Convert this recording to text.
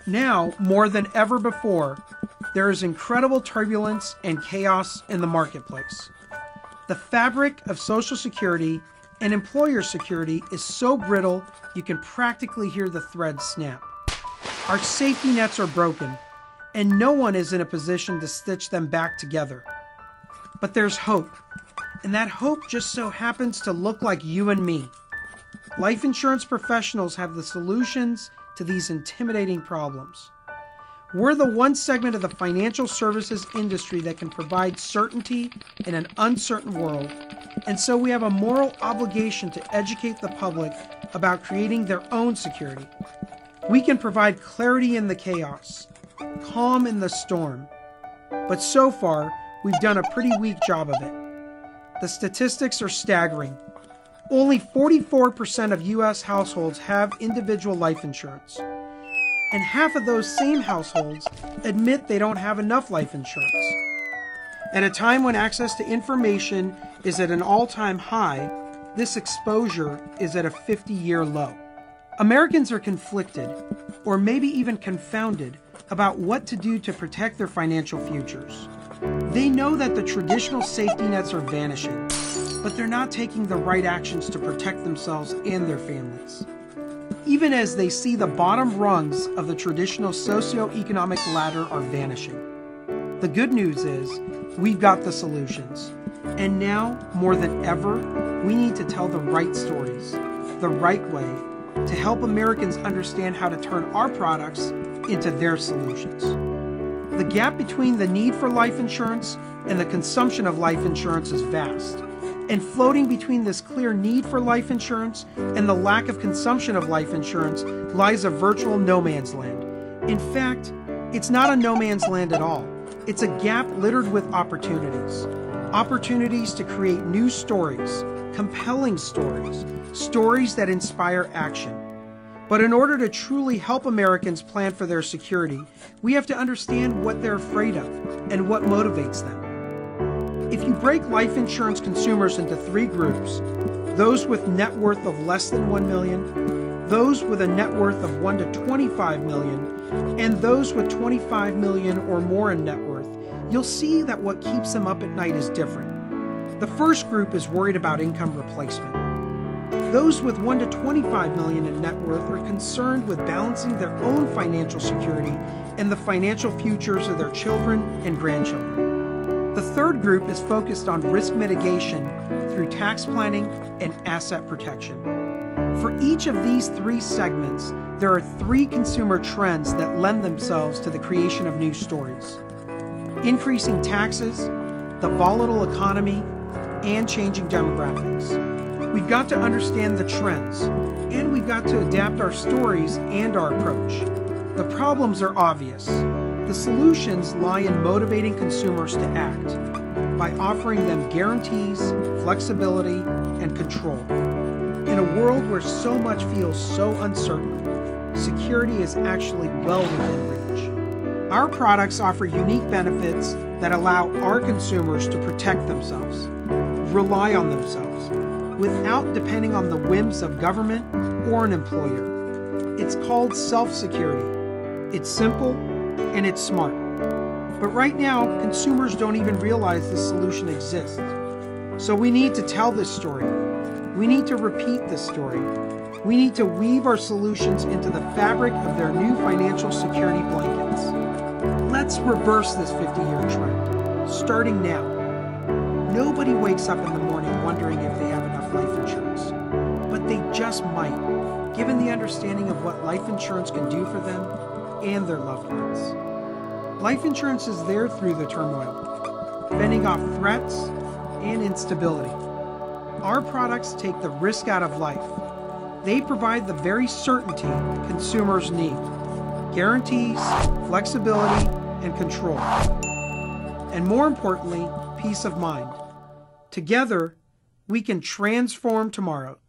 Now, more than ever before, there is incredible turbulence and chaos in the marketplace. The fabric of Social Security and employer security is so brittle you can practically hear the threads snap. Our safety nets are broken, and no one is in a position to stitch them back together. But there's hope, and that hope just so happens to look like you and me. Life insurance professionals have the solutions to these intimidating problems. We're the one segment of the financial services industry that can provide certainty in an uncertain world, and so we have a moral obligation to educate the public about creating their own security. We can provide clarity in the chaos, calm in the storm, but so far, we've done a pretty weak job of it. The statistics are staggering. Only 44% of U.S. households have individual life insurance. And half of those same households admit they don't have enough life insurance. At a time when access to information is at an all-time high, this exposure is at a 50-year low. Americans are conflicted, or maybe even confounded, about what to do to protect their financial futures. They know that the traditional safety nets are vanishing, but they're not taking the right actions to protect themselves and their families. Even as they see the bottom rungs of the traditional socioeconomic ladder are vanishing. The good news is, we've got the solutions. And now, more than ever, we need to tell the right stories, the right way, to help Americans understand how to turn our products into their solutions. The gap between the need for life insurance and the consumption of life insurance is vast. And floating between this clear need for life insurance and the lack of consumption of life insurance lies a virtual no man's land. In fact, it's not a no man's land at all. It's a gap littered with opportunities. Opportunities to create new stories, compelling stories, stories that inspire action. But in order to truly help Americans plan for their security, we have to understand what they're afraid of and what motivates them. If you break life insurance consumers into three groups, those with net worth of less than $1 million, those with a net worth of $1 to $25 million, and those with $25 million or more in net worth, you'll see that what keeps them up at night is different. The first group is worried about income replacement. Those with $1 to $25 million in net worth are concerned with balancing their own financial security and the financial futures of their children and grandchildren. The third group is focused on risk mitigation through tax planning and asset protection. For each of these three segments, there are three consumer trends that lend themselves to the creation of new stories: increasing taxes, the volatile economy, and changing demographics. We've got to understand the trends, and we've got to adapt our stories and our approach. The problems are obvious. The solutions lie in motivating consumers to act by offering them guarantees, flexibility, and control. In a world where so much feels so uncertain, security is actually well within reach. Our products offer unique benefits that allow our consumers to protect themselves, rely on themselves, without depending on the whims of government or an employer. It's called self-security. It's simple, and it's smart. But right now, consumers don't even realize this solution exists. So we need to tell this story. We need to repeat this story. We need to weave our solutions into the fabric of their new financial security blankets. Let's reverse this 50-year trend, starting now. Nobody wakes up in the morning wondering if they have enough life insurance, but they just might, given the understanding of what life insurance can do for them and their loved ones. Life insurance is there through the turmoil, fending off threats and instability. Our products take the risk out of life. They provide the very certainty consumers need: guarantees, flexibility, and control. And more importantly, peace of mind. Together, we can transform tomorrow.